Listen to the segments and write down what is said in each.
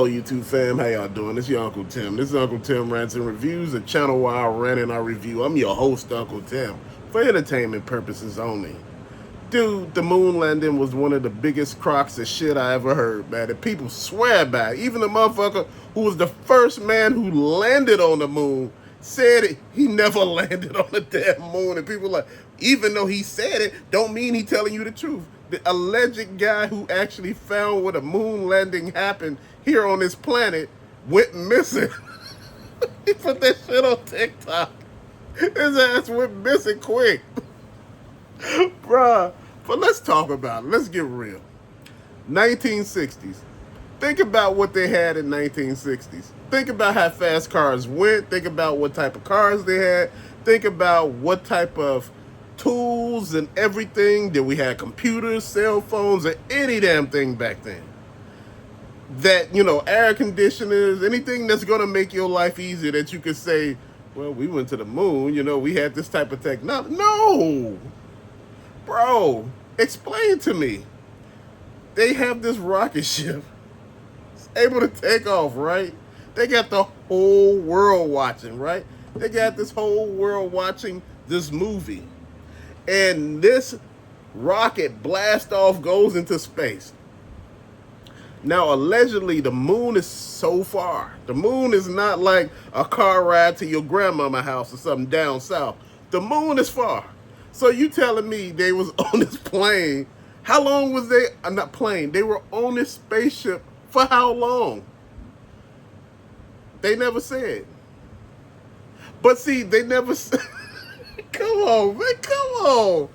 Hello YouTube fam, how y'all doing? This is your Uncle Tim. This is Uncle Tim Rants and Reviews, a channel where I rant and I review. I'm your host, Uncle Tim, for entertainment purposes only. Dude, the moon landing was one of the biggest crocs of shit I ever heard, man. And people swear by it. Even the motherfucker who was the first man who landed on the moon said it. He never landed on the damn moon. And people like, even though he said it, don't mean he telling you the truth. The alleged guy who actually found where the moon landing happened here on this planet went missing. He put that shit on TikTok. His ass went missing quick. Bruh, but let's talk about it. Let's get real. 1960s. Think about what they had in 1960s. Think about how fast cars went. Think about what type of cars they had. Think about what type of tools and everything that we had, computers, cell phones, or any damn thing back then. That, air conditioners, anything that's going to make your life easier that you could say, well, we went to the moon, we had this type of technology. No! Bro, explain to me. They have this rocket ship. It's able to take off, right? They got the whole world watching, right? They got this whole world watching this movie. And this rocket blast off goes into space. Now, allegedly, the moon is so far. The moon is not like a car ride to your grandmama's house or something down south. The moon is far. So you telling me they was on this plane? How long was they? Not plane. They were on this spaceship for how long? They never said. But see, they never said. Come on, man. Come on.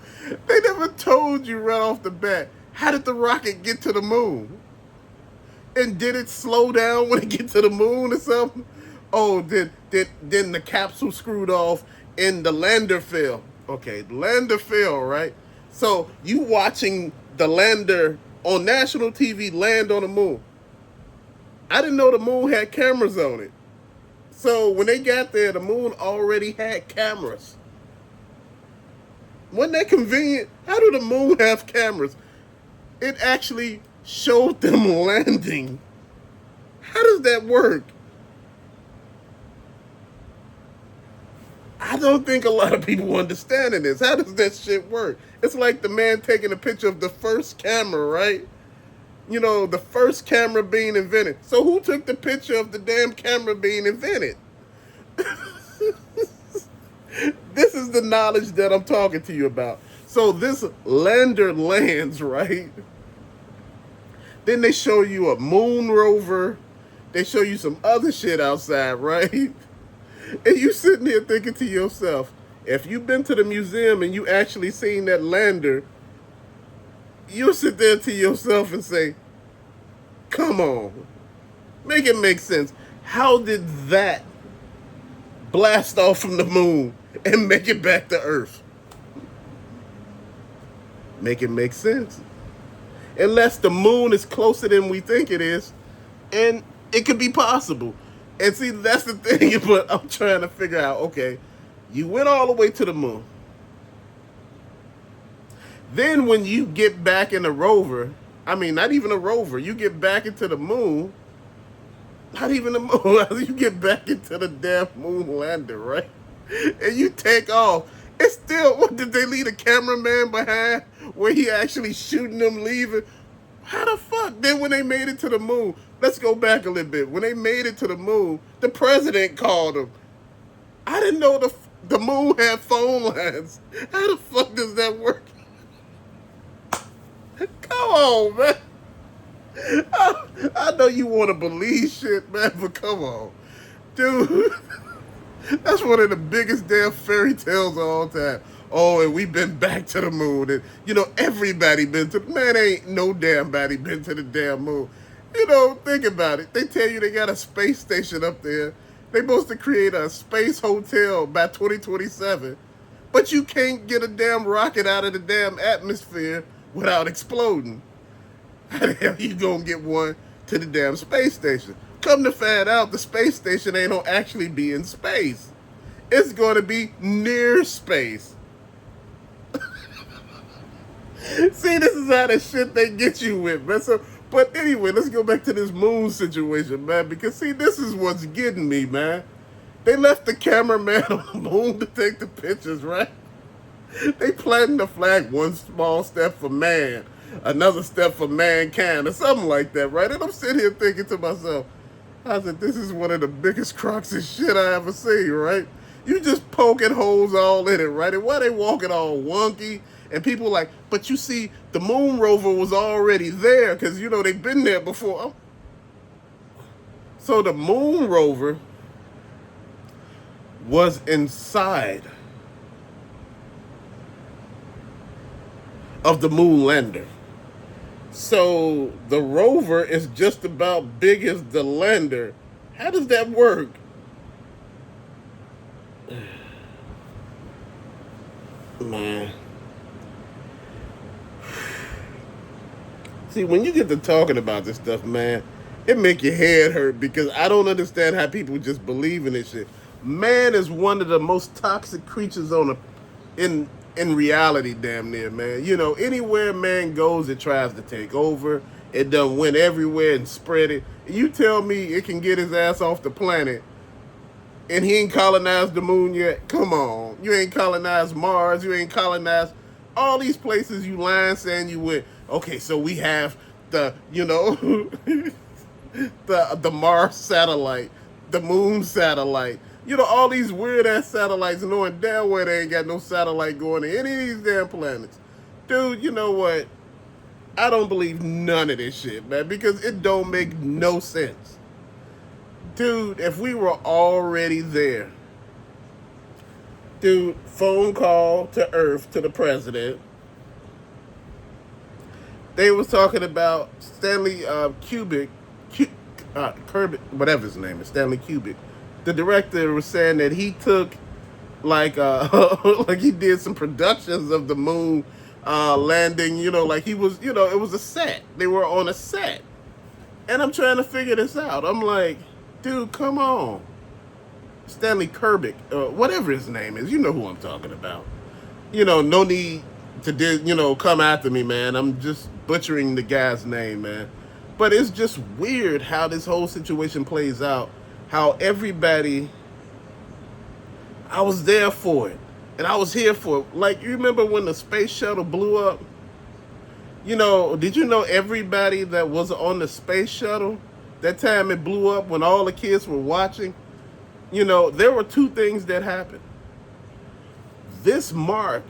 They never told you right off the bat. How did the rocket get to the moon? And did it slow down when it get to the moon or something? Oh, then the capsule screwed off and the lander fell. Okay, the lander fell, right? So you watching the lander on national TV land on the moon. I didn't know the moon had cameras on it. So when they got there, the moon already had cameras. Wasn't that convenient? How do the moon have cameras? It actually showed them landing. How does that work? I don't think a lot of people understanding this. How does that shit work? It's like the man taking a picture of the first camera, right? The first camera being invented. So who took the picture of the damn camera being invented? This is the knowledge that I'm talking to you about. So this lander lands, right? Then they show you a moon rover. They show you some other shit outside, right? And you sitting there thinking to yourself, if you've been to the museum and you actually seen that lander, you'll sit there to yourself and say, come on, make it make sense. How did that blast off from the moon and make it back to Earth? Make it make sense. Unless the moon is closer than we think it is, and it could be possible. And see, that's the thing, but I'm trying to figure out, okay, you went all the way to the moon. Then when you get back in the rover, not even a rover, you get back into the moon, not even the moon, you get back into the damn moon lander, right? And you take off. It's still, what, did they leave the cameraman behind where he actually shooting them leaving? How the fuck? Then when they made it to the moon, let's go back a little bit. When they made it to the moon, the president called them. I didn't know the moon had phone lines. How the fuck does that work? Come on, man. I know you want to believe shit, man, but come on. Dude, that's one of the biggest damn fairy tales of all time. Oh, and we've been back to the moon. And, everybody been to the man. Ain't no damn body been to the damn moon. Think about it. They tell you they got a space station up there. They supposed to create a space hotel by 2027. But you can't get a damn rocket out of the damn atmosphere without exploding. How the hell you gonna get one to the damn space station? Come to find out, the space station ain't gonna actually be in space. It's gonna be near space. See, this is how the shit they get you with, man. So But anyway, let's go back to this moon situation, man. Because see, this is what's getting me, man. They left the cameraman on the moon to take the pictures, right? They planted the flag, one small step for man, another step for mankind, or something like that, right? And I'm sitting here thinking to myself, I said, this is one of the biggest crocks of shit I ever seen, right? You just poking holes all in it, right? And why they walking all wonky? And people like, but you see, the moon rover was already there because, you know, they've been there before. So the moon rover was inside of the moon lander. So the rover is just about big as the lander. How does that work? Man. See, when you get to talking about this stuff, man, it make your head hurt because I don't understand how people just believe in this shit. Man is one of the most toxic creatures on a in reality, damn near, man. You know, anywhere man goes, it tries to take over. It done went everywhere and spread it. You tell me it can get his ass off the planet and he ain't colonized the moon yet? Come on. You ain't colonized Mars. You ain't colonized all these places you lying saying you went. Okay, so we have the, you know, the Mars satellite, the moon satellite. You know, all these weird-ass satellites knowing damn well they ain't got no satellite going to any of these damn planets. Dude, you know what? I don't believe none of this shit, man, because it don't make no sense. Dude, if we were already there, dude, phone call to Earth to the president. They was talking about Stanley Kubrick, whatever his name is, Stanley Kubrick. The director was saying that he took like like he did some productions of the moon landing, you know, like he was, you know, it was a set. They were on a set. And I'm trying to figure this out. I'm like, dude, come on. Stanley Kubrick, whatever his name is, you know who I'm talking about. You know, no need to, you know, come after me, man. I'm just butchering the guy's name, man. But it's just weird how this whole situation plays out. How everybody, I was there for it. And I was here for it. Like, you remember when the space shuttle blew up? You know, did you know everybody that was on the space shuttle, that time it blew up when all the kids were watching? You know, there were two things that happened. This marked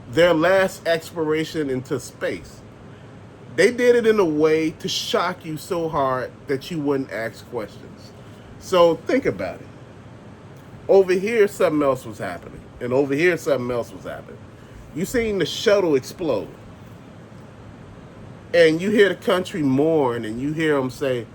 their last exploration into space. They did it in a way to shock you so hard that you wouldn't ask questions. So think about it. Over here, something else was happening. And over here, something else was happening. You seen the shuttle explode. And you hear the country mourn and you hear them say,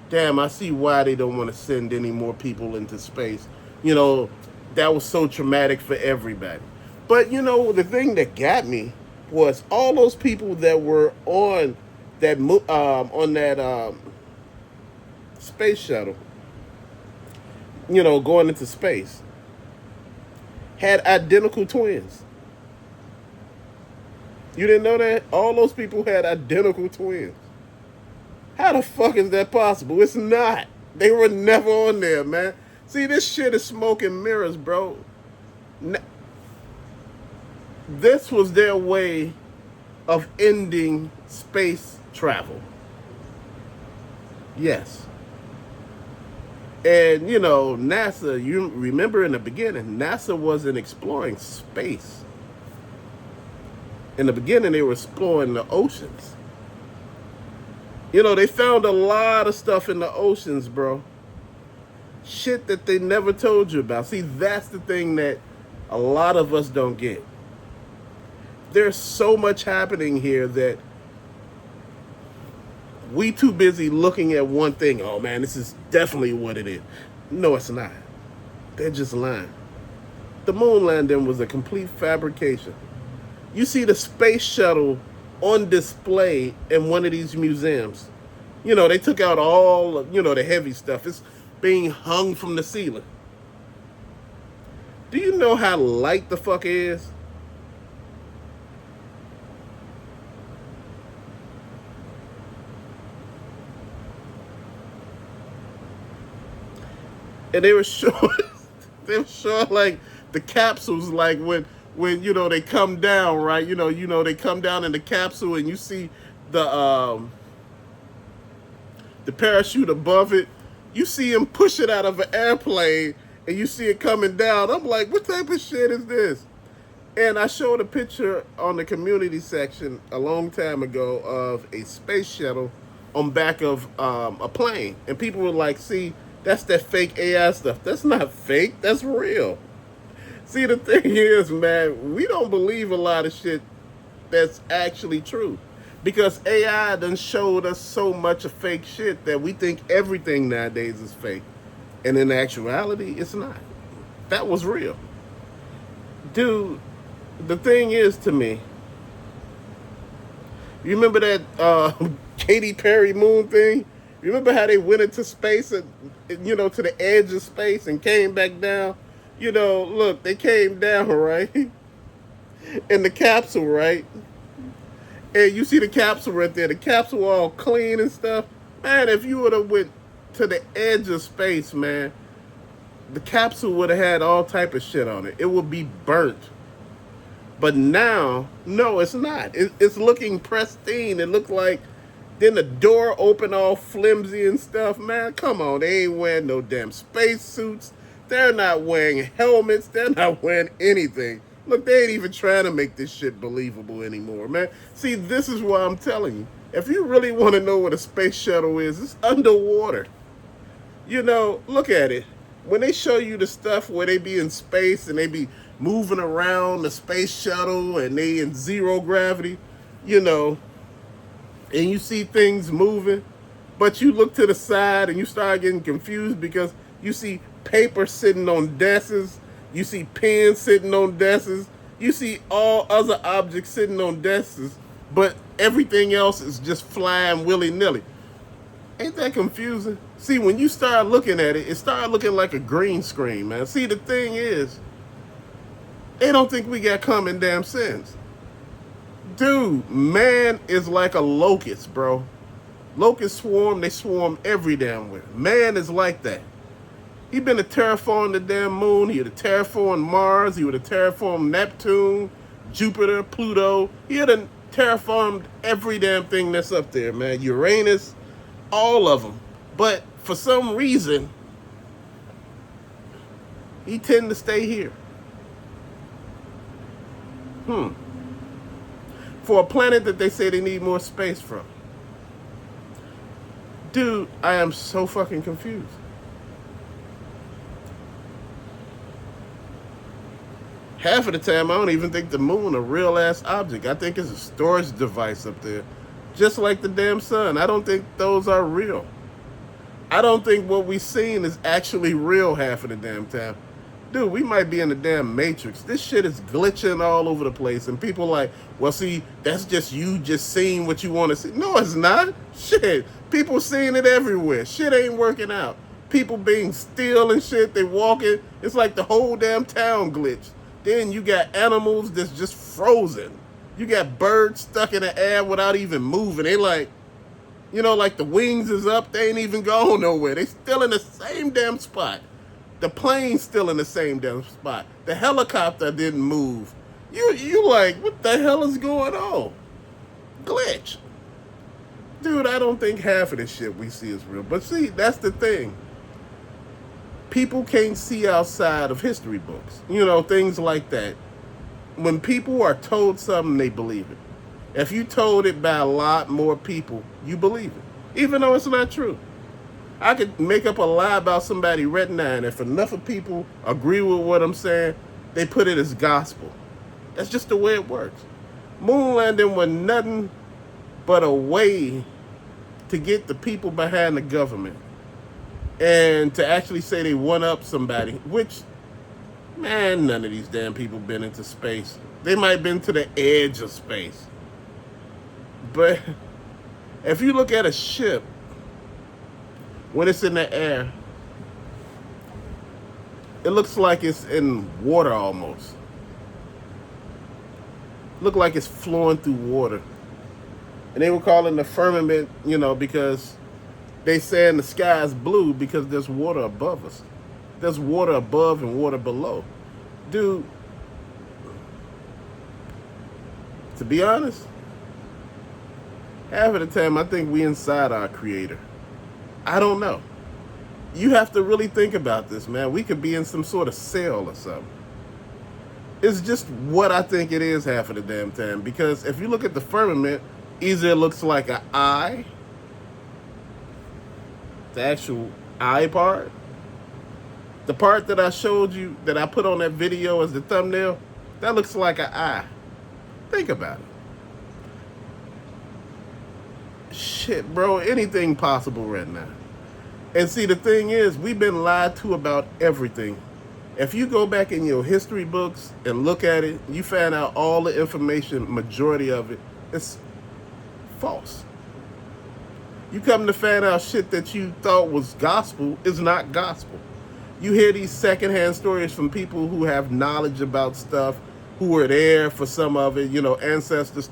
damn, I see why they don't want to send any more people into space. You know, that was so traumatic for everybody. But, you know, the thing that got me was all those people that were on that space shuttle, you know, going into space, had identical twins. You didn't know that? All those people had identical twins. How the fuck is that possible? It's not. They were never on there, man. See, this shit is smoke and mirrors, bro. This was their way of ending space travel. Yes. And, you know, NASA, you remember in the beginning, NASA wasn't exploring space. In the beginning, they were exploring the oceans. You know, they found a lot of stuff in the oceans, bro. Shit that they never told you about. See, that's the thing that a lot of us don't get. There's so much happening here that we too busy looking at one thing. Oh, man, this is definitely what it is. No, it's not. They're just lying. The moon landing was a complete fabrication. You see the space shuttle on display in one of these museums. You know, they took out all, you know, the heavy stuff. It's being hung from the ceiling. Do you know how light the fuck is? And they were showing, they were showing like the capsules, like when you know they come down, right? They come down in the capsule, and you see the parachute above it. You see him push it out of an airplane, and you see it coming down. I'm like, what type of shit is this? And I showed a picture on the community section a long time ago of a space shuttle on back of a plane, and people were like, "See, that's that fake AI stuff. That's not fake. That's real." See, the thing is, man, we don't believe a lot of shit that's actually true, because AI done showed us so much of fake shit that we think everything nowadays is fake, and in actuality, it's not. That was real, dude. The thing is, to me, you remember that Katy Perry moon thing? You remember how they went into space and to the edge of space and came back down? Look, they came down, right, in the capsule, right, and you see the capsule right there. The capsule all clean and stuff. Man, if you would have went to the edge of space, man, the capsule would have had all type of shit on it. It would be burnt. But now, no, it's not. It's looking pristine. It looked like, then the door open all flimsy and stuff. Man, come on. They ain't wearing no damn space suits. They're not wearing helmets. They're not wearing anything. Look, they ain't even trying to make this shit believable anymore, man. See, this is why I'm telling you. If you really want to know what a space shuttle is, it's underwater. Look at it. When they show you the stuff where they be in space and they be moving around the space shuttle and they in zero gravity, and you see things moving, but you look to the side and you start getting confused because you see paper sitting on desks, you see pens sitting on desks, you see all other objects sitting on desks, but everything else is just flying willy-nilly. Ain't that confusing? See, when you start looking at it, it started looking like a green screen, man. See, the thing is, they don't think we got common damn sense. Dude, man is like a locust, bro. Locusts swarm, they swarm every damn where. Man is like that. He been to terraform the damn moon. He would have terraformed Mars. He would have terraformed Neptune, Jupiter, Pluto. He would have terraformed every damn thing that's up there, man. Uranus, all of them. But for some reason, he tend to stay here. For a planet that they say they need more space from. Dude, I am so fucking confused. Half of the time, I don't even think the moon a real ass object. I think it's a storage device up there. Just like the damn sun. I don't think those are real. I don't think what we seen is actually real half of the damn time. Dude, we might be in the damn Matrix. This shit is glitching all over the place. And people like, well, see, that's just you just seeing what you want to see. No, it's not. Shit. People seeing it everywhere. Shit ain't working out. People being still and shit. They walking. It's like the whole damn town glitched. Then you got animals that's just frozen. You got birds stuck in the air without even moving. They like, like the wings is up. They ain't even going nowhere. They still in the same damn spot. The plane's still in the same damn spot. The helicopter didn't move. You like, what the hell is going on? Glitch. Dude, I don't think half of this shit we see is real. But see, that's the thing. People can't see outside of history books. Things like that. When people are told something, they believe it. If you told it by a lot more people, you believe it. Even though it's not true. I could make up a lie about somebody retina, and if enough of people agree with what I'm saying, they put it as gospel. That's just the way it works. Moon landing was nothing but a way to get the people behind the government and to actually say they one-up somebody, which, man, none of these damn people been into space. They might have been to the edge of space. But if you look at a ship, when it's in the air, it looks like it's in water almost. Look like it's flowing through water. And they were calling the firmament, because they saying the sky is blue because there's water above us. There's water above and water below. Dude, to be honest, half of the time I think we inside our creator. I don't know. You have to really think about this, man. We could be in some sort of cell or something. It's just what I think it is half of the damn time. Because if you look at the firmament, either it looks like an eye, the actual eye part, the part that I showed you, that I put on that video as the thumbnail, that looks like an eye. Think about it. Shit, bro, anything possible right now. And see, the thing is, we've been lied to about everything. If you go back in your history books and look at it, you find out all the information, majority of it, is false. You come to find out shit that you thought was gospel is not gospel. You hear these secondhand stories from people who have knowledge about stuff, who were there for some of it, you know, ancestors